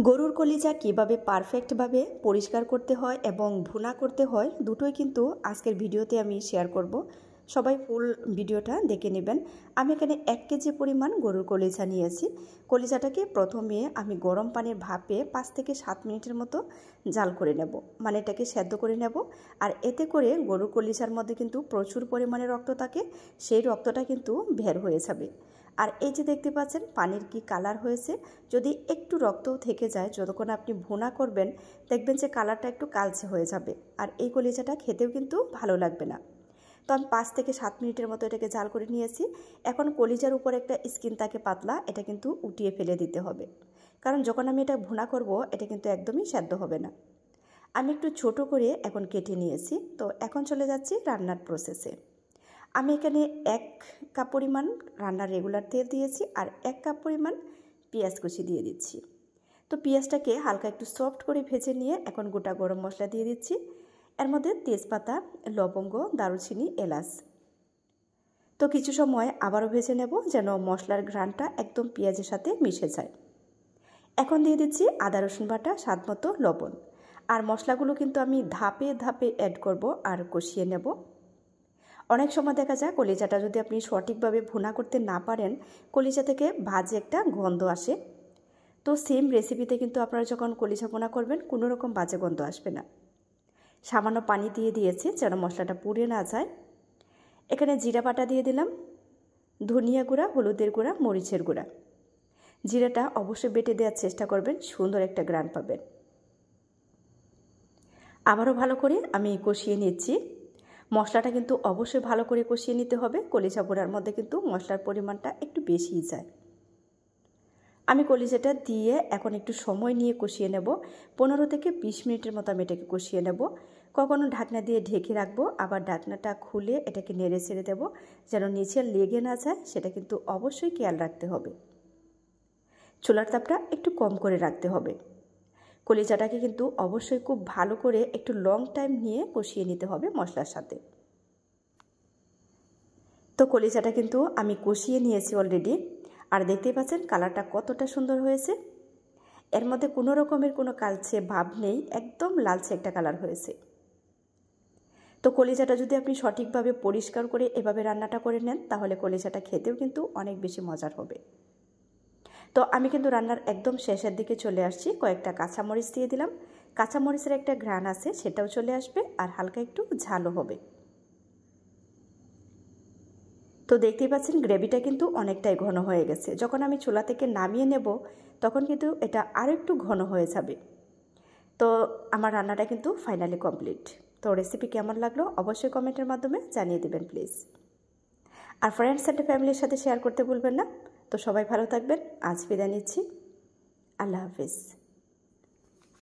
গরুর কলিজা কিভাবে পারফেক্টভাবে পরিষ্কার করতে হয় এবং ভুনা করতে হয় দুটোই কিন্তু আজকের ভিডিওতে আমি শেয়ার করব। সবাই ফুল ভিডিওটা দেখে নেবেন। আমি এখানে 1 কেজি পরিমাণ গরুর কলিজা নিয়েছি। কলিজাটাকে প্রথমে আমি গরম পানির ভাপে 5 থেকে 7 মিনিটের মতো জাল করে নেব, মানে এটাকে সেদ্ধ করে নেব। আর এতে করে গরুর কলিজার মধ্যে কিন্তু প্রচুর পরিমাণে রক্ত থাকে, সেই রক্তটা কিন্তু বের হয়ে যাবে। আর এই যে দেখতে পাচ্ছেন পানির কি কালার হয়েছে, যদি একটু রক্তও থেকে যায় যতক্ষণ আপনি ভুনা করবেন দেখবেন যে কালারটা একটু কালচে হয়ে যাবে, আর এই কলিজাটা খেতেও কিন্তু ভালো লাগবে না। তো আমি 5 থেকে 7 মিনিটের মতো এটাকে জাল করে নিয়েছি। এখন কলিজার উপর একটা স্কিন থাকে পাতলা, এটা কিন্তু উঠিয়ে ফেলে দিতে হবে, কারণ যখন আমি এটা ভুনা করব এটা কিন্তু একদমই সেদ্ধ হবে না। আমি একটু ছোট করে এখন কেটে নিয়েছি। তো এখন চলে যাচ্ছি রান্নার প্রসেসে। আমি এখানে 1 কাপ পরিমাণ রান্নার রেগুলার তেল দিয়েছি আর 1 কাপ পরিমাণ পেঁয়াজ কুচি দিয়ে দিচ্ছি। তো পেঁয়াজটাকে হালকা একটু সফট করে ভেজে নিয়ে এখন গোটা গরম মশলা দিয়ে দিচ্ছি। এর মধ্যে তেজপাতা, লবঙ্গ, দারুচিনি, এলাচ। তো কিছু সময় আবারও ভেজে নেব যেন মশলার ঘ্রাণটা একদম পেঁয়াজের সাথে মিশে যায়। এখন দিয়ে দিচ্ছি আদা রসুন বাটা, স্বাদ মতো লবণ। আর মশলাগুলো কিন্তু আমি ধাপে ধাপে অ্যাড করব আর কষিয়ে নেব। অনেক সময় দেখা যায় কলিজাটা যদি আপনি সঠিকভাবে ভুনা করতে না পারেন, কলিজা থেকে ভাজে একটা গন্ধ আসে। তো সেম রেসিপিতে কিন্তু আপনারা যখন কলিজা ভুনা করবেন কোনো রকম বাজে গন্ধ আসবে না। সামান্য পানি দিয়ে দিয়েছি যেন মশলাটা পুড়ে না যায়। এখানে জিরা বাটা দিয়ে দিলাম, ধনিয়া গুঁড়া, হলুদের গুঁড়া, মরিচের গুঁড়া। জিরাটা অবশ্যই বেটে দেওয়ার চেষ্টা করবেন, সুন্দর একটা গ্রান পাবেন। আবারও ভালো করে আমি কষিয়ে নিচ্ছি। মশলাটা কিন্তু অবশ্যই ভালো করে কষিয়ে নিতে হবে। কলিজা ভুনার মধ্যে কিন্তু মশলার পরিমাণটা একটু বেশিই যায়। আমি কলিজাটা দিয়ে এখন একটু সময় নিয়ে কষিয়ে নেব। 15 থেকে 20 মিনিটের মতো আমি এটাকে কষিয়ে নেব। কখনো ঢাকনা দিয়ে ঢেকে রাখবো, আবার ঢাকনাটা খুলে এটাকে নেড়ে ছেড়ে দেবো যেন নিচে লেগে না যায়, সেটা কিন্তু অবশ্যই খেয়াল রাখতে হবে। চুলার তাপটা একটু কম করে রাখতে হবে। কলিজাটাকে কিন্তু অবশ্যই খুব ভালো করে একটু লং টাইম নিয়ে কষিয়ে নিতে হবে মশলার সাথে। তো কলিজাটা কিন্তু আমি কষিয়ে নিয়েছি অলরেডি, আর দেখতেই পাচ্ছেন কালারটা কতটা সুন্দর হয়েছে। এর মধ্যে কোনো রকমের কোনো কালচে ভাব নেই, একদম লালচে একটা কালার হয়েছে। তো কলিজাটা যদি আপনি সঠিকভাবে পরিষ্কার করে এভাবে রান্নাটা করে নেন তাহলে কলিজাটা খেতেও কিন্তু অনেক বেশি মজার হবে। তো আমি কিন্তু রান্নার একদম শেষের দিকে চলে আসছি। কয়েকটা কাঁচামরিচ দিয়ে দিলাম, কাঁচামরিচের একটা ঘ্রাণ আছে সেটাও চলে আসবে, আর হালকা একটু ঝালও হবে। তো দেখতেই পাচ্ছেন গ্রেভিটা কিন্তু অনেকটাই ঘন হয়ে গেছে। যখন আমি চুলা থেকে নামিয়ে নেব তখন কিন্তু এটা আরও একটু ঘন হয়ে যাবে। তো আমার রান্নাটা কিন্তু ফাইনালি কমপ্লিট। তো রেসিপি কেমন লাগলো অবশ্যই কমেন্টের মাধ্যমে জানিয়ে দেবেন প্লিজ। আর ফ্রেন্ডস অ্যান্ড ফ্যামিলির সাথে শেয়ার করতে ভুলবেন না। তো সবাই ভালো থাকবেন, আজ বিদায় নিচ্ছি। আল্লাহ হাফিজ।